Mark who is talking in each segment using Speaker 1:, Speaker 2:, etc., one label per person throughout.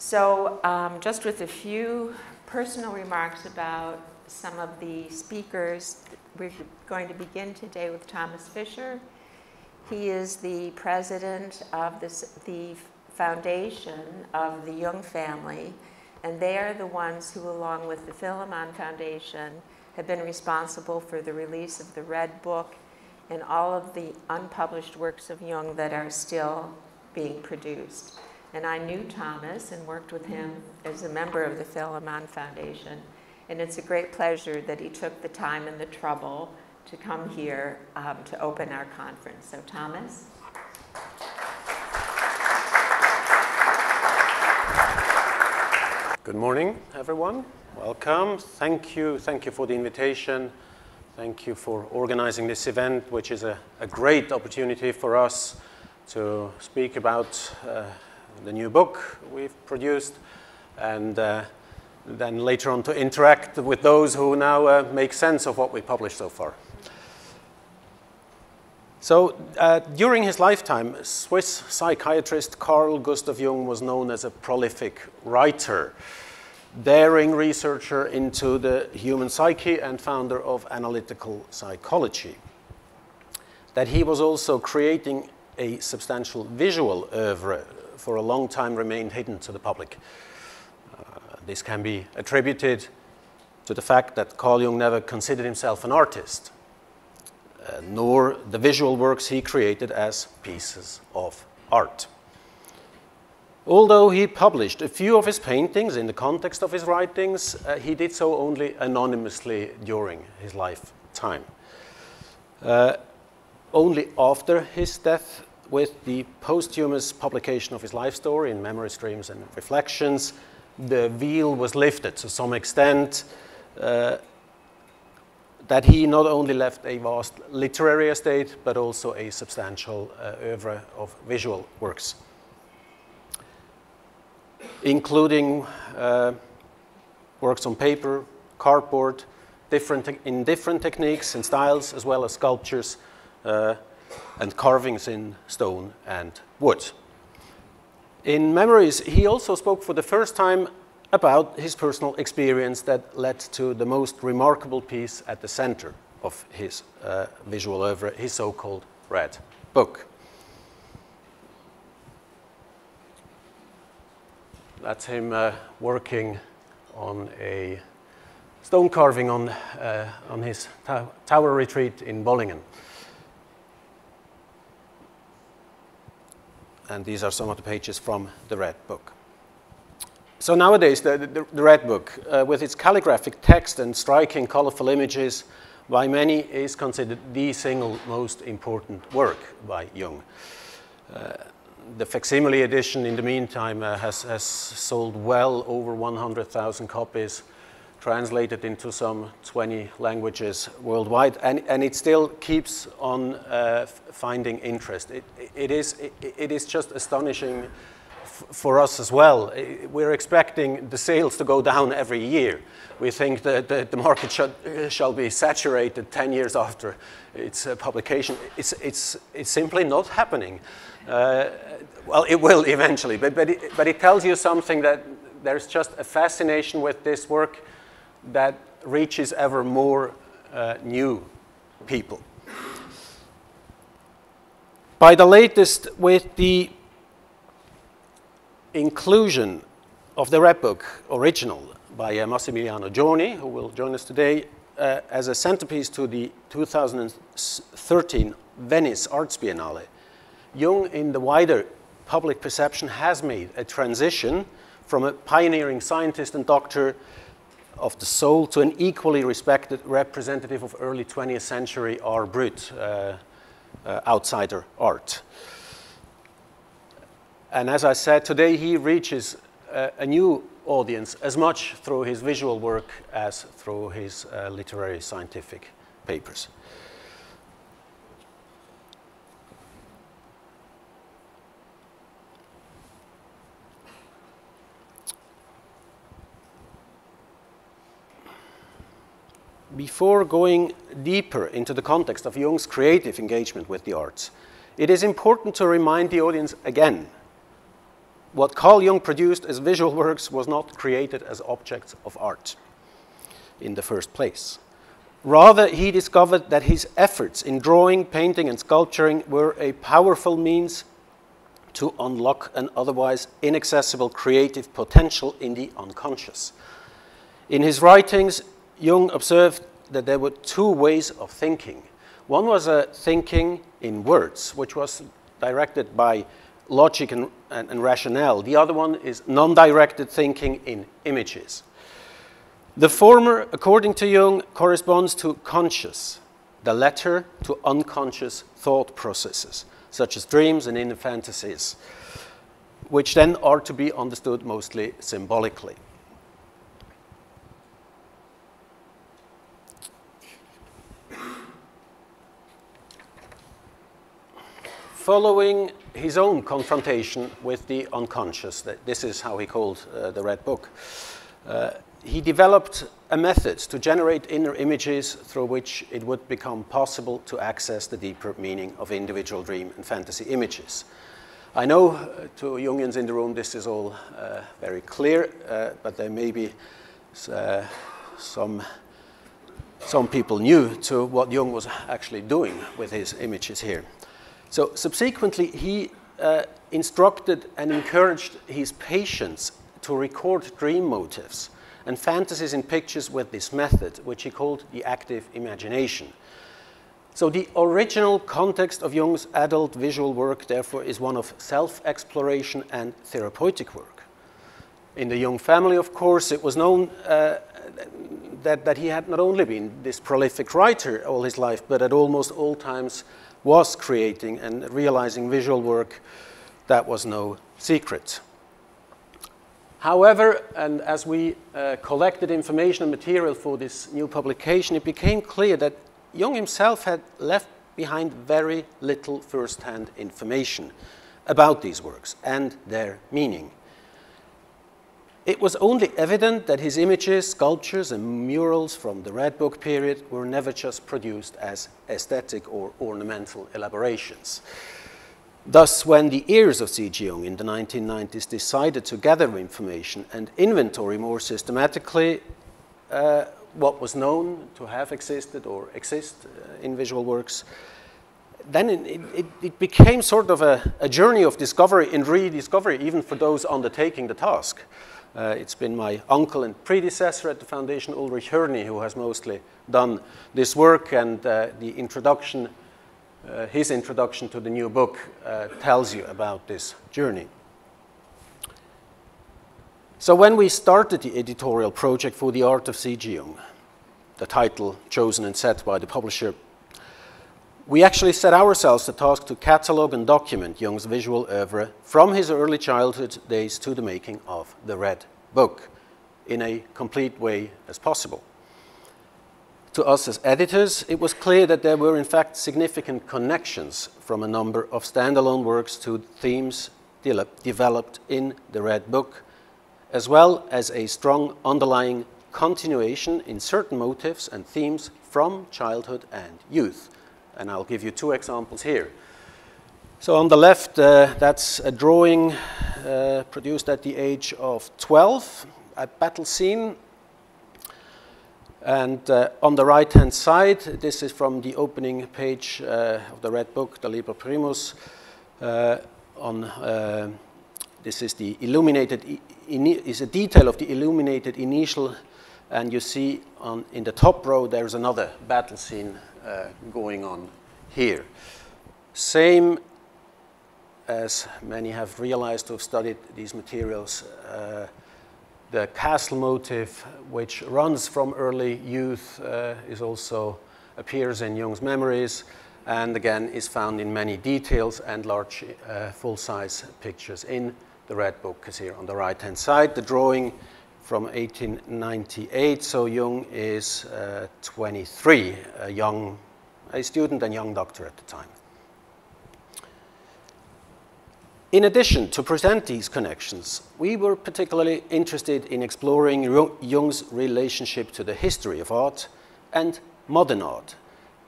Speaker 1: So just with a few personal remarks about some of the speakers, we're going to begin today with Thomas Fischer. He is the president of the foundation of the Jung family, and they are the ones who, along with the Pt1 Foundation, have been responsible for the release of the Red Book and all of the unpublished works of Jung that are still being produced. And I knew Thomas and worked with him as a member of the Pt1 Foundation, and it's a great pleasure that he took the time and the trouble to come here to open our conference. So Thomas.
Speaker 2: Good morning, everyone. Welcome. Thank you for the invitation. Thank you for organizing this event, which is a great opportunity for us to speak about the new book we've produced, and then later on to interact with those who now make sense of what we published so far. So during his lifetime, Swiss psychiatrist Carl Gustav Jung was known as a prolific writer, daring researcher into the human psyche and founder of analytical psychology. That he was also creating a substantial visual oeuvre for a long time remained hidden to the public. This can be attributed to the fact that Carl Jung never considered himself an artist, nor the visual works he created as pieces of art. Although he published a few of his paintings in the context of his writings, he did so only anonymously during his lifetime. Only after his death, with the posthumous publication of his life story in Memory Streams and Reflections, the veil was lifted to some extent, that he not only left a vast literary estate, but also a substantial oeuvre of visual works, including works on paper, cardboard, in different techniques and styles, as well as sculptures and carvings in stone and wood. In Memories, he also spoke for the first time about his personal experience that led to the most remarkable piece at the center of his visual oeuvre, his so-called Red Book. That's him working on a stone carving on his tower retreat in Bollingen. And these are some of the pages from the Red Book. So nowadays, the Red Book, with its calligraphic text and striking, colorful images, by many is considered the single most important work by Jung. The facsimile edition, in the meantime, has sold well over 100,000 copies, translated into some 20 languages worldwide, and it still keeps on finding interest. It is just astonishing for us as well. We're expecting the sales to go down every year. We think that the market shall be saturated 10 years after its publication. It's simply not happening. Well, it will eventually, but it tells you something, that there's just a fascination with this work that reaches ever more new people. By the latest, with the inclusion of the Red Book original by Massimiliano Gioni, who will join us today, as a centerpiece to the 2013 Venice Arts Biennale, Jung, in the wider public perception, has made a transition from a pioneering scientist and doctor of the soul to an equally respected representative of early 20th century art brut, outsider art. And as I said, today he reaches a new audience as much through his visual work as through his literary scientific papers. Before going deeper into the context of Jung's creative engagement with the arts, it is important to remind the audience again what Carl Jung produced as visual works was not created as objects of art in the first place. Rather, he discovered that his efforts in drawing, painting, and sculpturing were a powerful means to unlock an otherwise inaccessible creative potential in the unconscious. In his writings, Jung observed that there were two ways of thinking. One was a thinking in words, which was directed by logic and rationale. The other one is non-directed thinking in images. The former, according to Jung, corresponds to conscious, the latter to unconscious thought processes, such as dreams and inner fantasies, which then are to be understood mostly symbolically. Following his own confrontation with the unconscious, this is how he called the Red Book, he developed a method to generate inner images through which it would become possible to access the deeper meaning of individual dream and fantasy images. I know to Jungians in the room this is all very clear, but there may be some people new to what Jung was actually doing with his images here. So subsequently, he instructed and encouraged his patients to record dream motifs and fantasies in pictures with this method, which he called the active imagination. So the original context of Jung's adult visual work, therefore, is one of self-exploration and therapeutic work. In the Jung family, of course, it was known that he had not only been this prolific writer all his life, but at almost all times was creating and realizing visual work. That was no secret. However, and as we collected information and material for this new publication, it became clear that Jung himself had left behind very little first-hand information about these works and their meaning. It was only evident that his images, sculptures, and murals from the Red Book period were never just produced as aesthetic or ornamental elaborations. Thus, when the heirs of C.G. Jung in the 1990s decided to gather information and inventory more systematically what was known to have existed or exist in visual works, then it became sort of a journey of discovery and rediscovery, even for those undertaking the task. It's been my uncle and predecessor at the foundation, Ulrich Hörny, who has mostly done this work, and the introduction, his introduction to the new book tells you about this journey. So when we started the editorial project for The Art of C.G. Jung, the title chosen and set by the publisher, we actually set ourselves the task to catalogue and document Jung's visual oeuvre from his early childhood days to the making of the Red Book in a complete way as possible. To us as editors, it was clear that there were in fact significant connections from a number of standalone works to themes developed in the Red Book, as well as a strong underlying continuation in certain motifs and themes from childhood and youth. And I'll give you two examples here. So on the left, that's a drawing produced at the age of 12 at battle scene. And on the right-hand side, this is from the opening page of the Red Book, the Liber Primus. This is the illuminated, is a detail of the illuminated initial, and you see in the top row there's another battle scene going on here. Same as many have realized who have studied these materials, the castle motif, which runs from early youth, appears in Jung's memories, and again is found in many details and large full-size pictures in the Red Book, as here on the right-hand side. The drawing from 1898, so Jung is 23, a student and young doctor at the time. In addition to present these connections, we were particularly interested in exploring Jung's relationship to the history of art and modern art,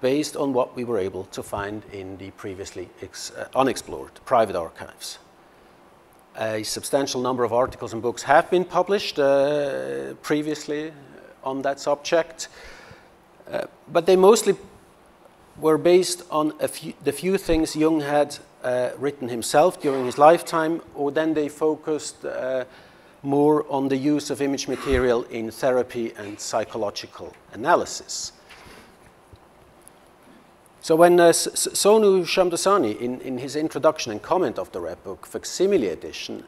Speaker 2: based on what we were able to find in the previously unexplored private archives. A substantial number of articles and books have been published previously on that subject, but they mostly were based on the few things Jung had written himself during his lifetime, or then they focused more on the use of image material in therapy and psychological analysis. So when Sonu Shamdasani, in his introduction and comment of the Red Book, facsimile edition,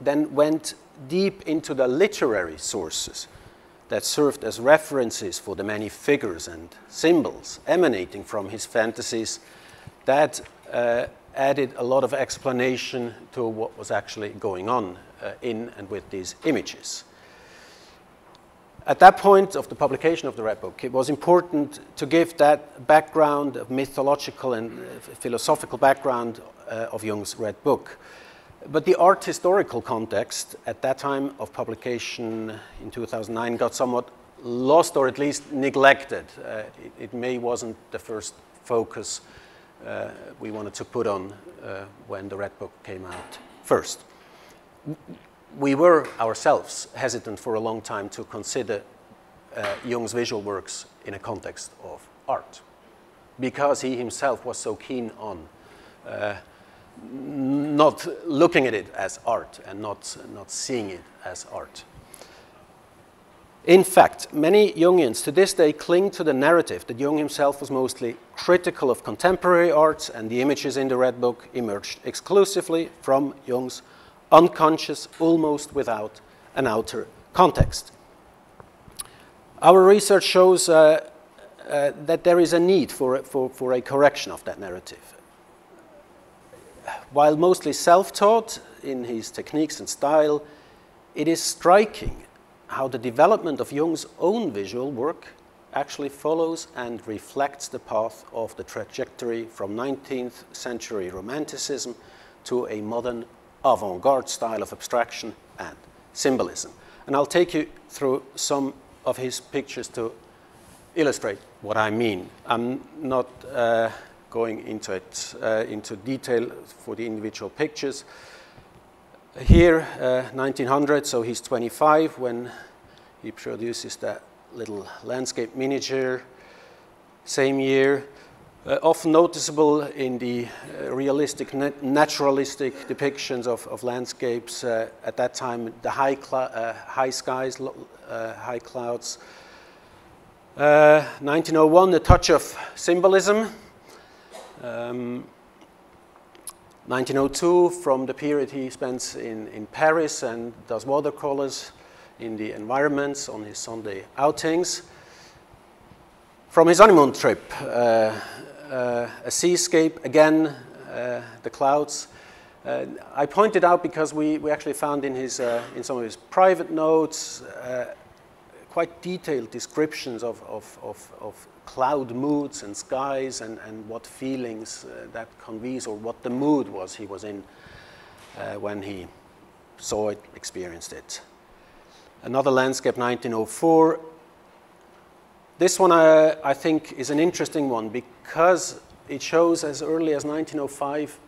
Speaker 2: then went deep into the literary sources that served as references for the many figures and symbols emanating from his fantasies, that added a lot of explanation to what was actually going on in and with these images. At that point of the publication of the Red Book, it was important to give that background of mythological and philosophical background of Jung's Red Book. But the art historical context at that time of publication in 2009 got somewhat lost, or at least neglected. It may wasn't the first focus we wanted to put on when the Red Book came out first. We were ourselves hesitant for a long time to consider Jung's visual works in a context of art, because he himself was so keen on not looking at it as art and not seeing it as art. In fact, many Jungians to this day cling to the narrative that Jung himself was mostly critical of contemporary arts, and the images in the Red Book emerged exclusively from Jung's unconscious, almost without an outer context. Our research shows that there is a need for a correction of that narrative. While mostly self-taught in his techniques and style, it is striking how the development of Jung's own visual work actually follows and reflects the path of the trajectory from 19th century Romanticism to a modern avant-garde style of abstraction and symbolism. And I'll take you through some of his pictures to illustrate what I mean. I'm not going into it into detail for the individual pictures. Here, 1900, so he's 25 when he produces that little landscape miniature. Same year, often noticeable in the realistic, naturalistic depictions of landscapes at that time, the high skies, high clouds. 1901, the touch of symbolism. 1902, from the period he spends in Paris and does watercolors in the environments on his Sunday outings. From his honeymoon trip, a seascape, again, the clouds. I pointed out because we actually found in some of his private notes quite detailed descriptions of cloud moods and skies and what feelings that conveys, or what the mood was he was in when he saw it, experienced it. Another landscape, 1904. This one I think is an interesting one because it shows as early as 1905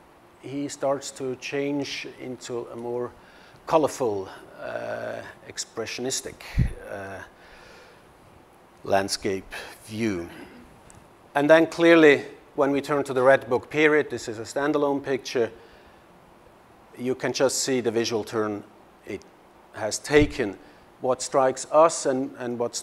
Speaker 2: he starts to change into a more colorful, expressionistic landscape view. And then clearly, when we turn to the Red Book period, this is a standalone picture, you can just see the visual turn it has taken. What strikes us and what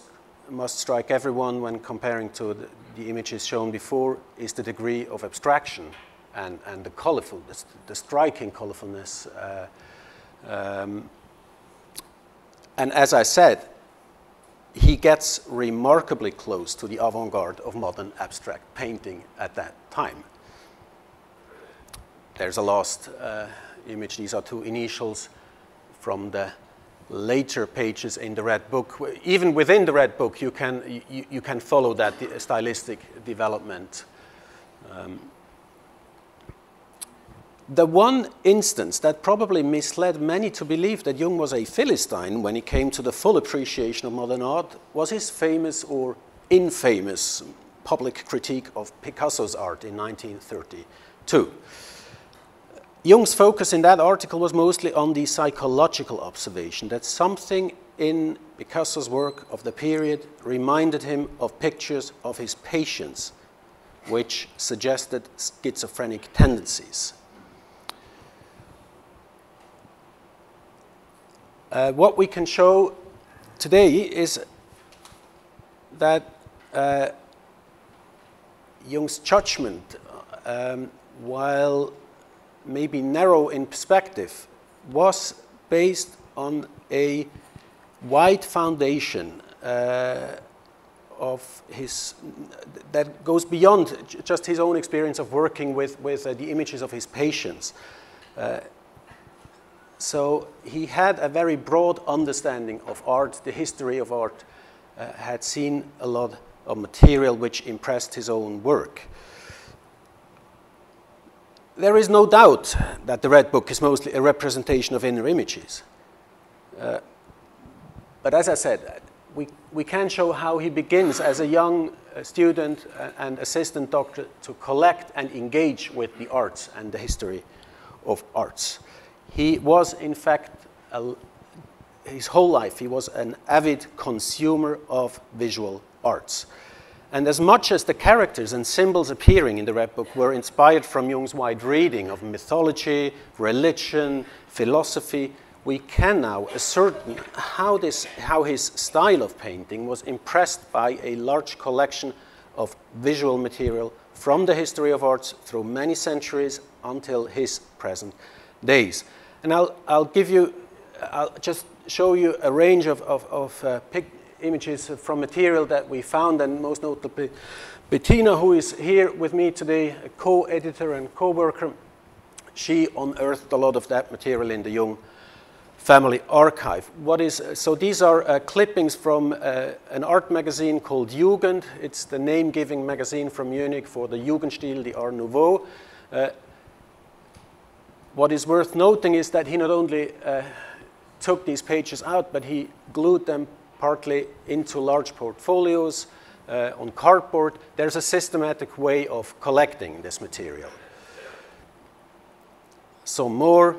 Speaker 2: must strike everyone when comparing to the images shown before is the degree of abstraction and the colorful, the striking colorfulness. And as I said, he gets remarkably close to the avant-garde of modern abstract painting at that time. There's a last image. These are two initials from the later pages in the Red Book. Even within the Red Book, you can follow that stylistic development. The one instance that probably misled many to believe that Jung was a Philistine when it came to the full appreciation of modern art was his famous or infamous public critique of Picasso's art in 1932. Jung's focus in that article was mostly on the psychological observation that something in Picasso's work of the period reminded him of pictures of his patients, which suggested schizophrenic tendencies. What we can show today is that Jung's judgment, while maybe narrow in perspective, was based on a wide foundation of his, that goes beyond just his own experience of working with the images of his patients. So he had a very broad understanding of art, the history of art, had seen a lot of material which impressed his own work. There is no doubt that the Red Book is mostly a representation of inner images. But as I said, we can show how he begins as a young student and assistant doctor to collect and engage with the arts and the history of arts. He was, in fact, his whole life, he was an avid consumer of visual arts. And as much as the characters and symbols appearing in the Red Book were inspired from Jung's wide reading of mythology, religion, philosophy, we can now ascertain how his style of painting was impressed by a large collection of visual material from the history of arts through many centuries until his present days. And I'll just show you a range of images from material that we found, and most notably Bettina, who is here with me today, a co-editor and co-worker. She unearthed a lot of that material in the Jung family archive. So these are clippings from an art magazine called Jugend. It's the name-giving magazine from Munich for the Jugendstil, the Art Nouveau. What is worth noting is that he not only took these pages out, but he glued them partly into large portfolios on cardboard. There's a systematic way of collecting this material. So more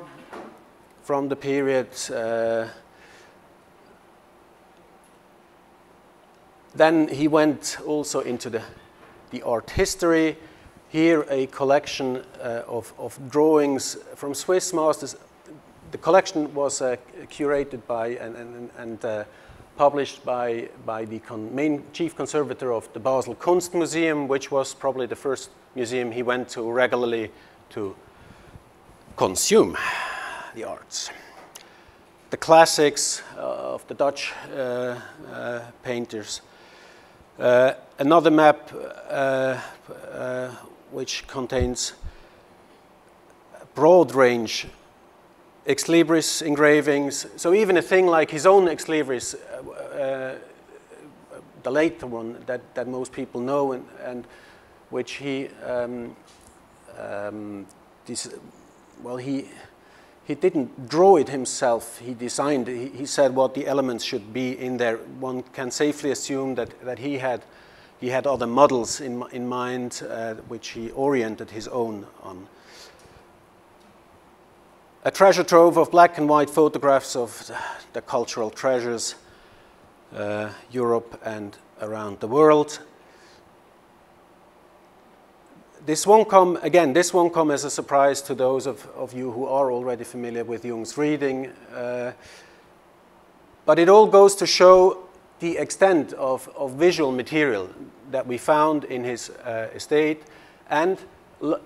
Speaker 2: from the period. Then he went also into the art history. Here a collection of drawings from Swiss masters. The collection was curated by and published by the main chief conservator of the Basel Kunstmuseum, which was probably the first museum he went to regularly to consume the arts. The classics of the Dutch painters. Another map which contains a broad range ex libris engravings. So even a thing like his own ex libris, the later one that most people know, and which he he didn't draw it himself. He designed. He said what the elements should be in there. One can safely assume that he had other models in mind, which he oriented his own on. A treasure trove of black and white photographs of the cultural treasures, Europe and around the world. This won't come as a surprise to those of you who are already familiar with Jung's reading, but it all goes to show the extent of visual material that we found in his estate, and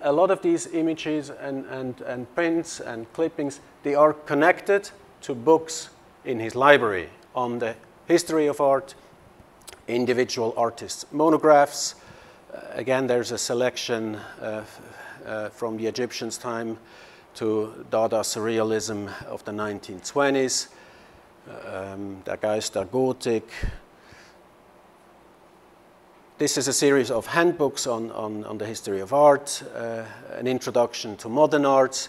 Speaker 2: a lot of these images and prints and clippings, they are connected to books in his library on the history of art, individual artists' monographs. Again, there's a selection from the Egyptians' time to Dada Surrealism of the 1920s, Der Geist der Gotik. This is a series of handbooks on the history of art, an introduction to modern arts.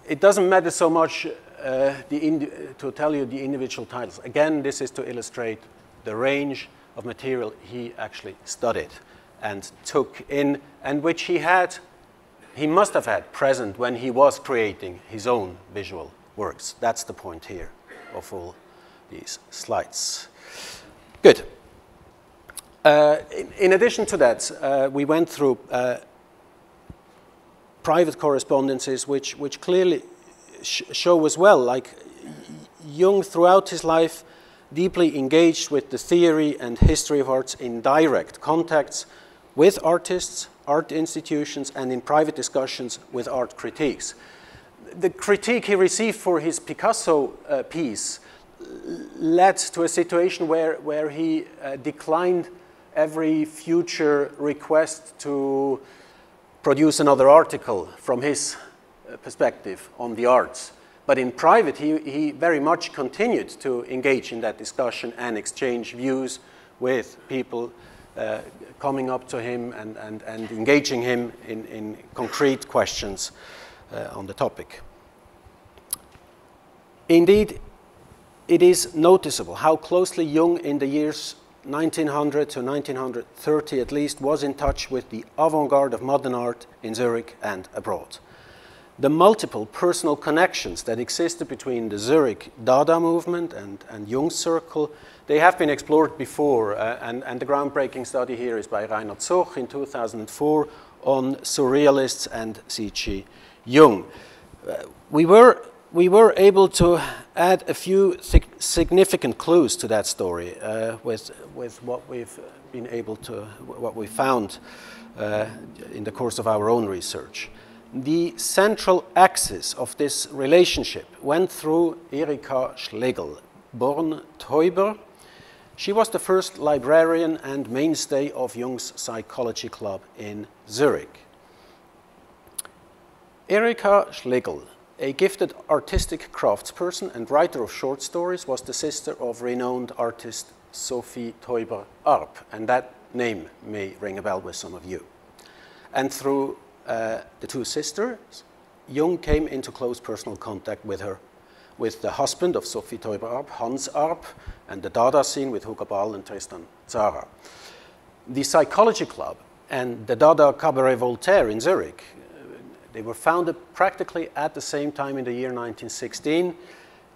Speaker 2: It doesn't matter so much to tell you the individual titles. Again, this is to illustrate the range of material he actually studied and took in, and which he had he must have had present when he was creating his own visual works. That's the point here of all these slides. Good. In addition to that, we went through private correspondences which clearly show as well, like Jung throughout his life deeply engaged with the theory and history of arts in direct contacts with artists, art institutions, and in private discussions with art critiques. The critique he received for his Picasso piece led to a situation where he declined every future request to produce another article from his perspective on the arts. But in private, he very much continued to engage in that discussion and exchange views with people coming up to him and engaging him in concrete questions on the topic. Indeed, it is noticeable how closely Jung in the years 1900 to 1930 at least was in touch with the avant-garde of modern art in Zurich and abroad. The multiple personal connections that existed between the Zurich Dada movement and Jung's circle, they have been explored before, and the groundbreaking study here is by Reinhard Zoch in 2004 on surrealists and C.G. Jung. We were able to add a few significant clues to that story with what we've been able to, what we found in the course of our own research. The central axis of this relationship went through Erika Schlegel, born Teuber. She was the first librarian and mainstay of Jung's psychology club in Zurich. Erika Schlegel, a gifted artistic craftsperson and writer of short stories, was the sister of renowned artist Sophie Teuber-Arp, and that name may ring a bell with some of you. And through the two sisters, Jung came into close personal contact with her, with the husband of Sophie Teuber-Arp, Hans Arp, and the Dada scene with Hugo Ball and Tristan Tzara. The Psychology Club and the Dada Cabaret Voltaire in Zurich, they were founded practically at the same time in the year 1916.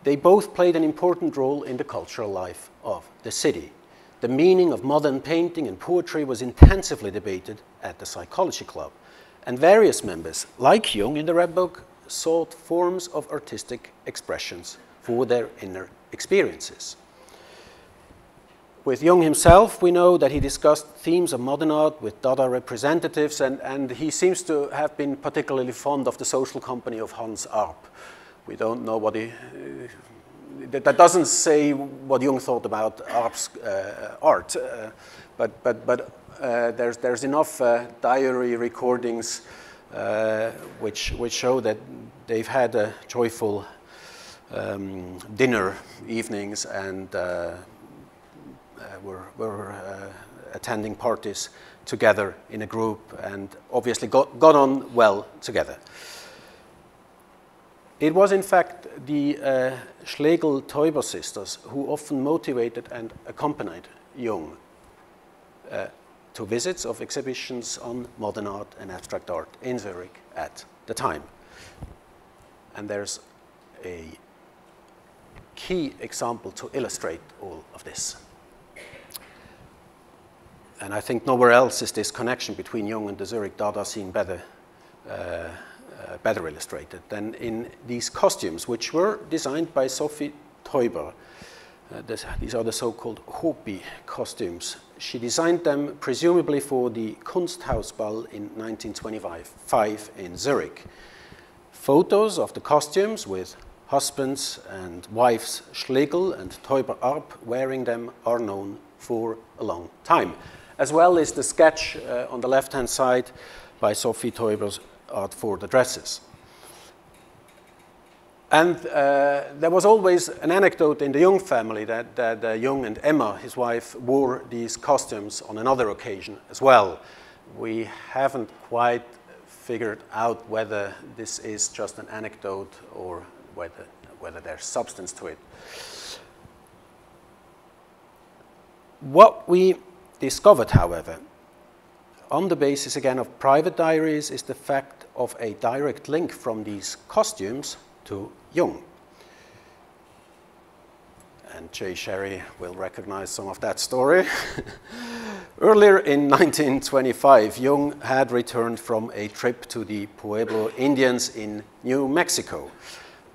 Speaker 2: They both played an important role in the cultural life of the city. The meaning of modern painting and poetry was intensively debated at the Psychology Club. And various members, like Jung in the Red Book, sought forms of artistic expressions for their inner experiences. With Jung himself, we know that he discussed themes of modern art with Dada representatives, and he seems to have been particularly fond of the social company of Hans Arp. We don't know what he... that doesn't say what Jung thought about Arp's art, but there's enough diary recordings which show that they've had a joyful dinner evenings and were attending parties together in a group and obviously got on well together. It was in fact the Schlegel-Teuber sisters who often motivated and accompanied Jung to visits of exhibitions on modern art and abstract art in Zurich at the time. And there's a key example to illustrate all of this. And I think nowhere else is this connection between Jung and the Zurich Dada scene better illustrated than in these costumes, which were designed by Sophie Teuber. These are the so-called Hopi costumes. She designed them presumably for the Kunsthausball in 1925 in Zurich. Photos of the costumes with husbands and wives Schlegel and Teuber-Arp wearing them are known for a long time, as well as the sketch on the left-hand side by Sophie Teuber's art for the dresses. And there was always an anecdote in the Jung family that Jung and Emma, his wife, wore these costumes on another occasion as well. We haven't quite figured out whether this is just an anecdote or whether there's substance to it. What we discovered, however, on the basis again of private diaries is the fact of a direct link from these costumes to Jung. And Jay Sherry will recognize some of that story. Earlier in 1925, Jung had returned from a trip to the Pueblo Indians in New Mexico,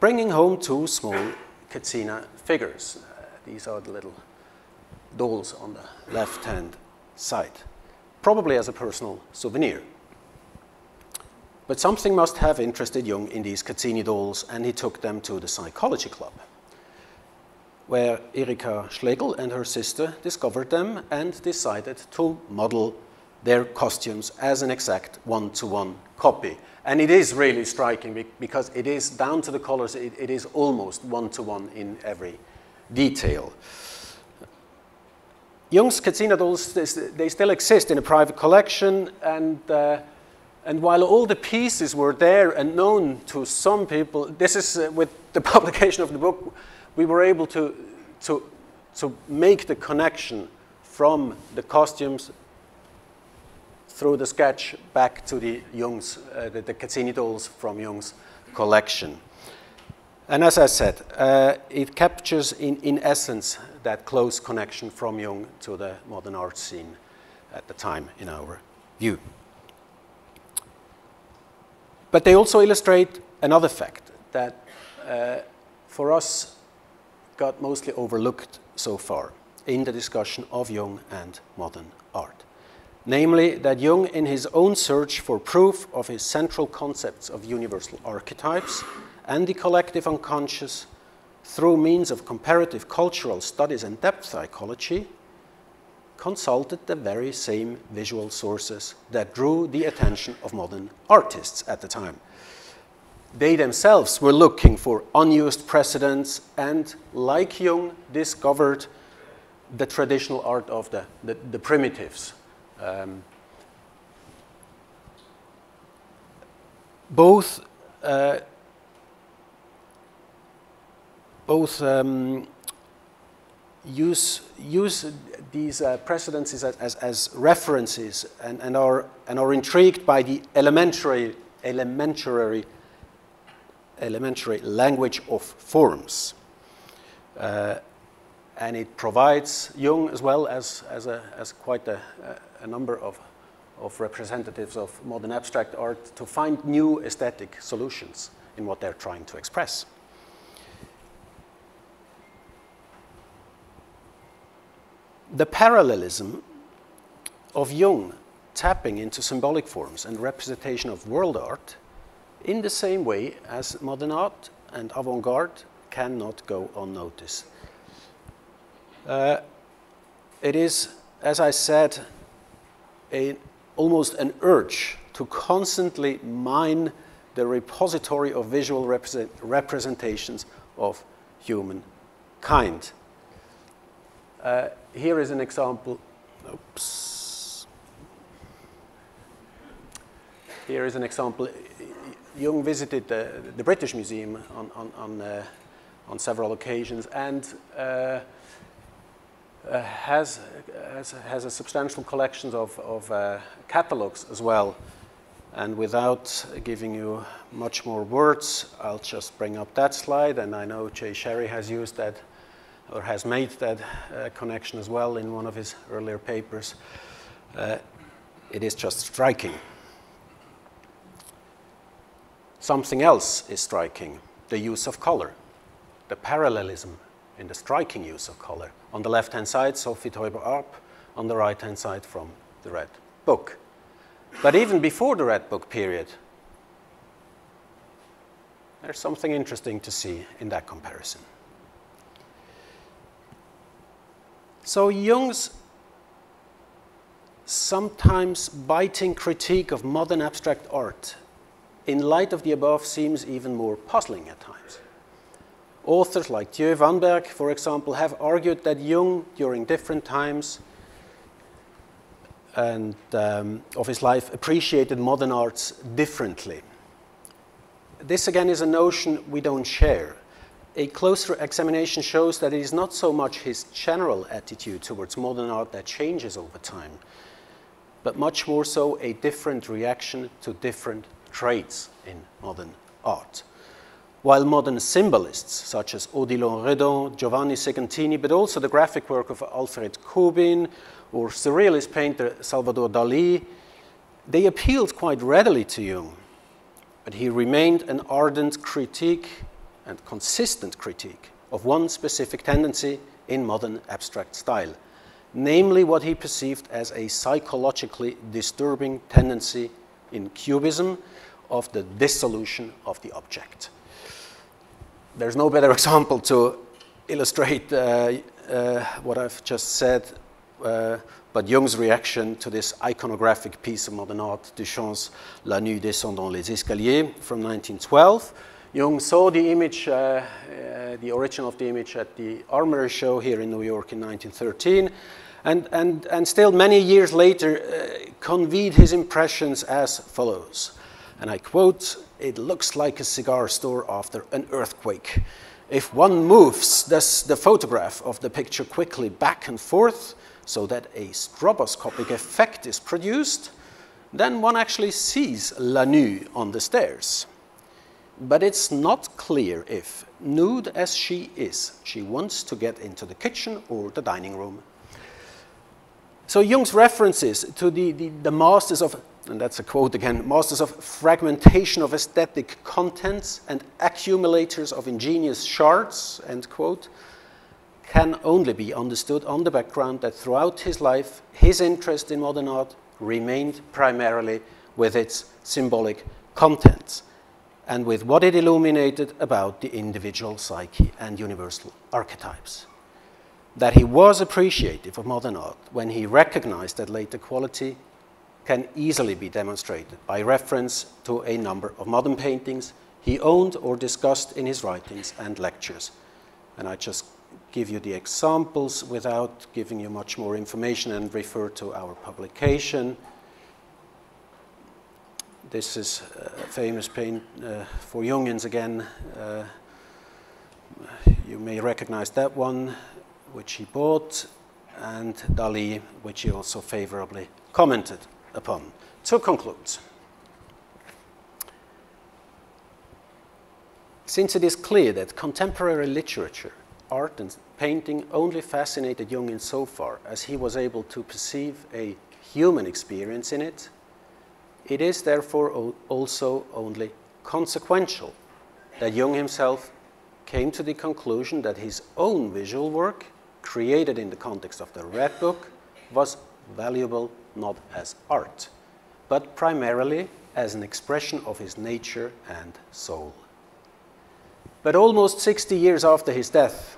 Speaker 2: bringing home 2 small Katsina figures. These are the little dolls on the left-hand side, probably as a personal souvenir. But something must have interested Jung in these Katsini dolls, and he took them to the psychology club, where Erika Schlegel and her sister discovered them and decided to model their costumes as an exact one-to-one copy. And it is really striking because it is down to the colors, it is almost one-to-one in every detail. Jung's Katsina dolls, they still exist in a private collection, and while all the pieces were there and known to some people, this is with the publication of the book, we were able to make the connection from the costumes through the sketch back to the Jung's, the Katsini dolls from Jung's collection. And as I said, it captures in essence that close connection from Jung to the modern art scene at the time, in our view. But they also illustrate another fact that for us got mostly overlooked so far in the discussion of Jung and modern art. Namely, that Jung, in his own search for proof of his central concepts of universal archetypes and the collective unconscious, through means of comparative cultural studies and depth psychology, consulted the very same visual sources that drew the attention of modern artists at the time. They themselves were looking for unused precedents and, like Jung, discovered the traditional art of the primitives. Both use these precedences as references and are intrigued by the elementary language of forms. And it provides Jung as well as quite a number of representatives of modern abstract art to find new aesthetic solutions in what they're trying to express. The parallelism of Jung tapping into symbolic forms and representation of world art in the same way as modern art and avant-garde cannot go unnoticed. It is, as I said, almost an urge to constantly mine the repository of visual representations of humankind. Here is an example. Oops. Here is an example. Jung visited the British Museum on several occasions and has a substantial collection of catalogs as well. And without giving you much more words, I'll just bring up that slide. And I know Jay Sherry has used that, or has made that connection as well in one of his earlier papers. It is just striking. Something else is striking, the use of color, the parallelism in the striking use of color. On the left-hand side, Sophie Teuber-Arp, on the right-hand side from the Red Book. But even before the Red Book period, there's something interesting to see in that comparison. So Jung's sometimes biting critique of modern abstract art in light of the above seems even more puzzling at times. Authors like Thieu van Berg, for example, have argued that Jung, during different times and of his life, appreciated modern arts differently. This again is a notion we don't share. A closer examination shows that it is not so much his general attitude towards modern art that changes over time, but much more so a different reaction to different traits in modern art. While modern symbolists, such as Odilon Redon, Giovanni Segantini, but also the graphic work of Alfred Kubin or surrealist painter Salvador Dalí, they appealed quite readily to Jung, but he remained an ardent critique and consistent critique of one specific tendency in modern abstract style, namely what he perceived as a psychologically disturbing tendency in Cubism of the dissolution of the object. There's no better example to illustrate what I've just said, but Jung's reaction to this iconographic piece of modern art, Duchamp's La Nuit descendant les escaliers from 1912. Jung saw the image, the original of the image at the Armory Show here in New York in 1913, and still many years later conveyed his impressions as follows, and I quote, "It looks like a cigar store after an earthquake. If one moves the photograph of the picture quickly back and forth so that a stroboscopic effect is produced, then one actually sees La Nuit on the stairs. But it's not clear if, nude as she is, she wants to get into the kitchen or the dining room." So Jung's references to the masters of, and that's a quote again, masters of fragmentation of aesthetic contents and accumulators of ingenious shards, end quote, can only be understood on the background that throughout his life, his interest in modern art remained primarily with its symbolic contents and with what it illuminated about the individual psyche and universal archetypes. That he was appreciative of modern art when he recognized that later quality can easily be demonstrated by reference to a number of modern paintings he owned or discussed in his writings and lectures. And I just give you the examples without giving you much more information and refer to our publication. This is a famous paint for Jungians again. You may recognize that one, which he bought, and Dalí, which he also favorably commented upon. To conclude, since it is clear that contemporary literature, art and painting only fascinated Jung insofar as he was able to perceive a human experience in it, it is therefore also only consequential that Jung himself came to the conclusion that his own visual work, created in the context of the Red Book, was valuable not as art, but primarily as an expression of his nature and soul. But almost 60 years after his death,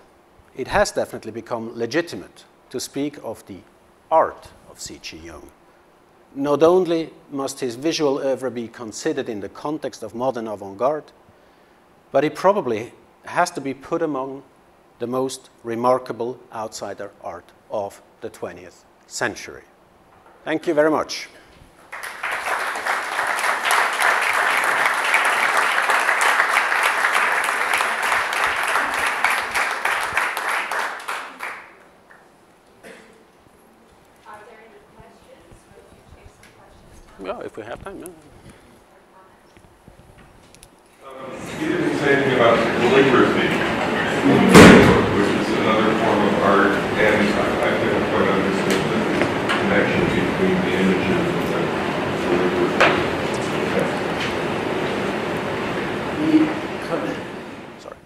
Speaker 2: it has definitely become legitimate to speak of the art of C.G. Jung. Not only must his visual oeuvre be considered in the context of modern avant-garde, but it probably has to be put among the most remarkable outsider art of the 20th century. Thank you very much. Yeah, if we have time, yeah.
Speaker 3: You didn't say anything about calligraphy, which is another form of art, and I didn't quite understand the connection between the images and calligraphy.
Speaker 2: Sorry.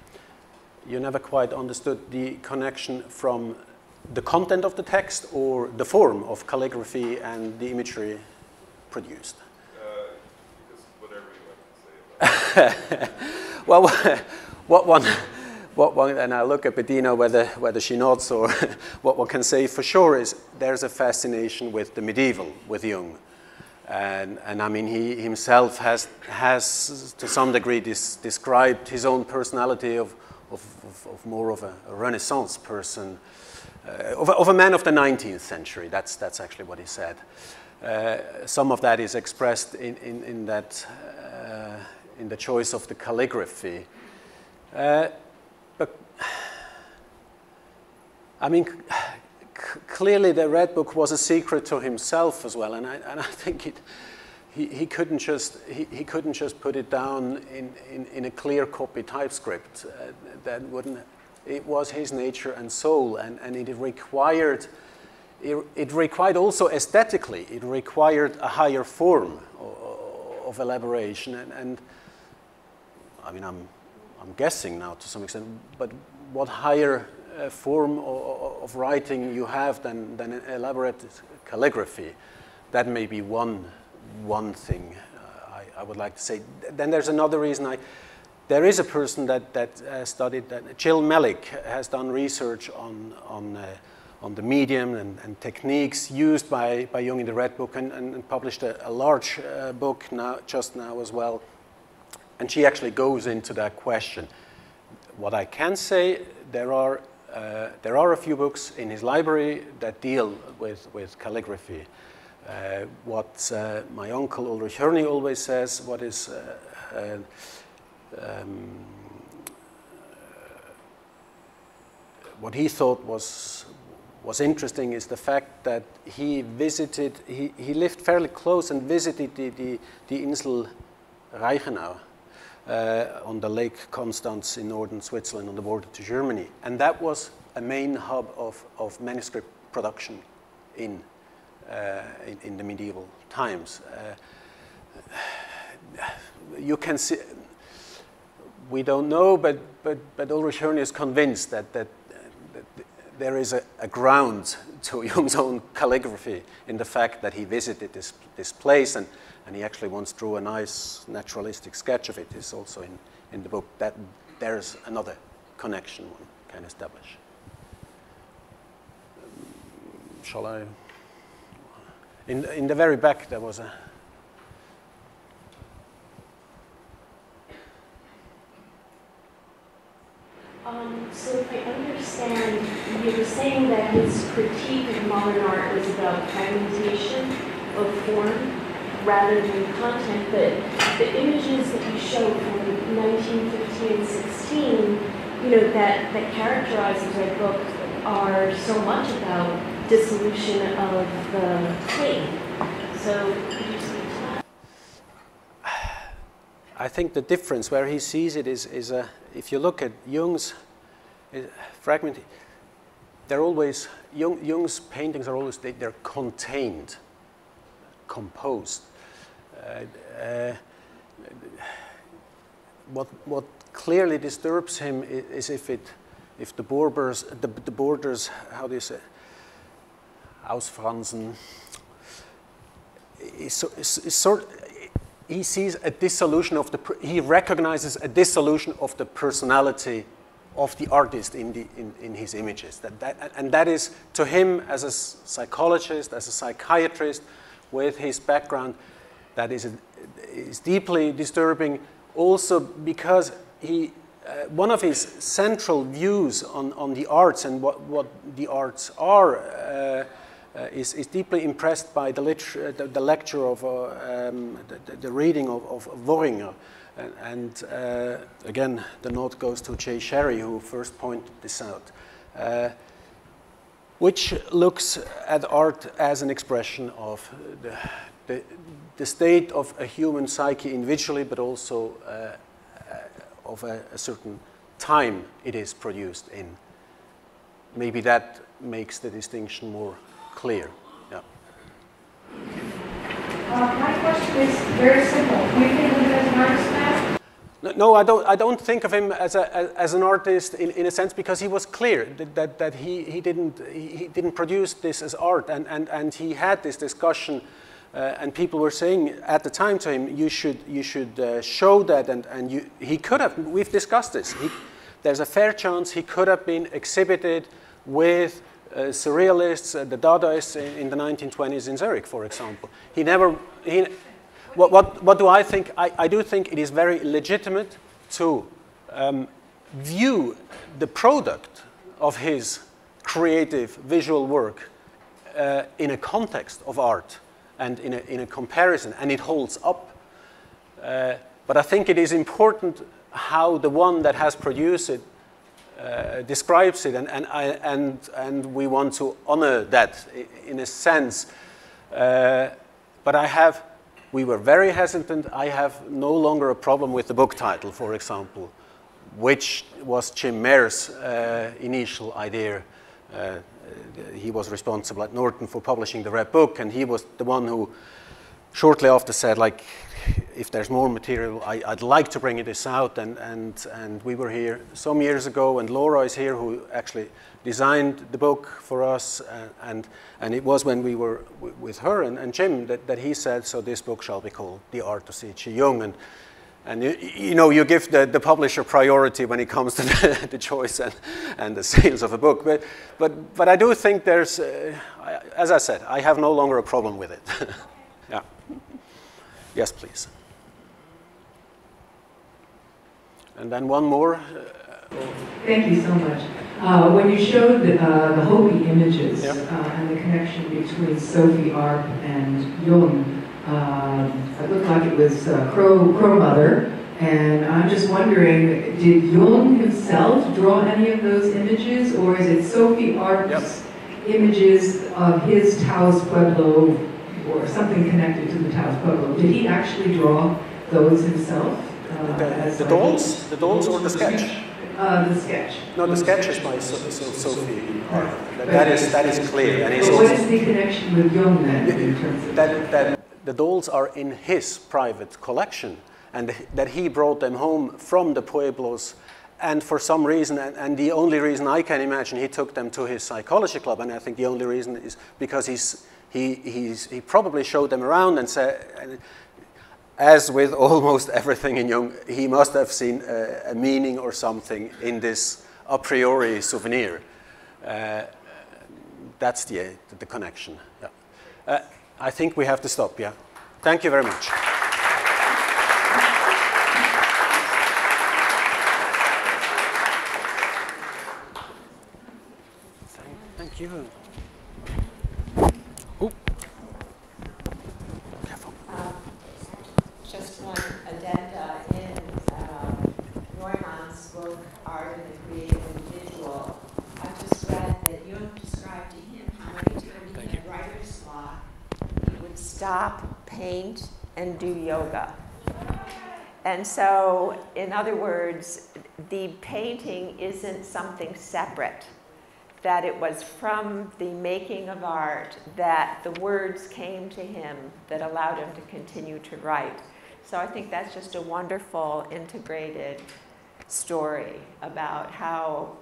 Speaker 2: You never quite understood the connection from the content of the text or the form of calligraphy and the imagery produced?
Speaker 3: Because whatever you like to say about it.
Speaker 2: Well, what one, and I look at Bettina whether she nods or what one can say for sure is there's a fascination with the medieval, with Jung. And I mean, he himself has to some degree described his own personality of more of a Renaissance person, of a man of the 19th century. That's actually what he said. Some of that is expressed in the choice of the calligraphy. But I mean, clearly the Red Book was a secret to himself as well, and I think he couldn't just put it down in a clear copy typescript. That wouldn't. It was his nature and soul, and it required also aesthetically. It required a higher form of elaboration, and I mean I'm guessing now to some extent, but what higher form of writing you have than an elaborate calligraphy? That may be one thing I would like to say. Then there's another reason. There is a person that studied that. Jill Mellick has done research on the medium and techniques used by Jung in the Red Book, and published a large book just now as well. And she actually goes into that question. What I can say, there are a few books in his library that deal with calligraphy. What my uncle Ulrich Hörny always says, what he thought was interesting is the fact that he lived fairly close and visited the Insel Reichenau on the Lake Constance in northern Switzerland on the border to Germany. And that was a main hub of manuscript production in the medieval times. You can see, we don't know, but Ulrich Hörny is convinced that there is a ground to Jung's own calligraphy in the fact that he visited this place, and he actually once drew a nice naturalistic sketch of it. It's also in the book. That there's another connection one can establish. Shall I? In the very back there was a.
Speaker 4: So if I understand, you were saying that his critique of modern art was about fragmentation of form rather than content, but the images that you show from 1915 and 16, you know, that characterize the Red Book are so much about dissolution of the clay. So could you speak to that?
Speaker 2: I think the difference where he sees it is if you look at Jung's fragment, Jung's paintings are always, they're contained, composed. What clearly disturbs him is if the borders, how do you say, ausfransen, he sees a dissolution of he recognizes a dissolution of the personality of the artist in his images. And that is, to him, as a psychologist, as a psychiatrist, with his background, that is deeply disturbing. Also because one of his central views on the arts and what the arts are is deeply impressed by the lecture of the reading of Worringer. And again, the note goes to J. Sherry, who first pointed this out, which looks at art as an expression of the state of a human psyche individually, but also of a certain time it is produced in. Maybe that makes the distinction more clear. Yeah.
Speaker 5: My question is very simple. Do you think of him as an artist now?
Speaker 2: No, I don't think of him as an artist in a sense, because he was clear that he didn't produce this as art, and he had this discussion, and people were saying at the time to him, you should show that, and he could have. We've discussed this. There's a fair chance he could have been exhibited with surrealists, the Dadaists in the 1920s in Zurich, for example. What do I think? I do think it is very legitimate to view the product of his creative visual work in a context of art and in a comparison, and it holds up. But I think it is important how the one that has produced it describes it, and we want to honor that in a sense. But we were very hesitant. I have no longer a problem with the book title, for example, which was Jim Mayer's initial idea. He was responsible at Norton for publishing the Red Book, and he was the one who shortly after said, like, if there's more material, I'd like to bring this out, and we were here some years ago, and Laura is here, who actually designed the book for us, and it was when we were with her and Jim that he said, so this book shall be called The Art of C.G. Jung, and you know, you give the publisher priority when it comes to the choice and the sales of a book, but I do think there's, as I said, I have no longer a problem with it. Yeah. Yes, please. And then one more.
Speaker 6: Thank you so much. When you showed the Hopi images,
Speaker 2: yep,
Speaker 6: and the connection between Sophie Arp and Jung, it looked like it was Crow Mother, and I'm just wondering, did Jung himself draw any of those images, or is it Sophie Arp's images of his Taos Pueblo, or something connected to the Taos Pueblo? Did he actually draw those himself?
Speaker 2: The dolls or the sketch?
Speaker 6: The sketch.
Speaker 2: No, the sketch is by Sophie Arp. That is clear. And
Speaker 6: what is the connection with Jung then, in terms of
Speaker 2: that the dolls are in his private collection, and that he brought them home from the Pueblos, and for some reason, and the only reason I can imagine, he took them to his psychology club, and I think the only reason is because he probably showed them around and said, as with almost everything in Jung, he must have seen a meaning or something in this a priori souvenir. That's the connection. Yeah. I think we have to stop, yeah. Thank you very much. Thank you.
Speaker 1: Just one addenda in Neumann's book, Art and the Creative Individual. I just read that Jung described to him how anytime he had writer's block, he would stop, paint, and do yoga. And so, in other words, the painting isn't something separate, that it was from the making of art that the words came to him that allowed him to continue to write. So I think that's just a wonderful integrated story about how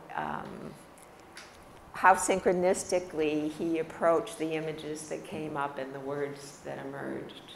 Speaker 1: synchronistically he approached the images that came up and the words that emerged.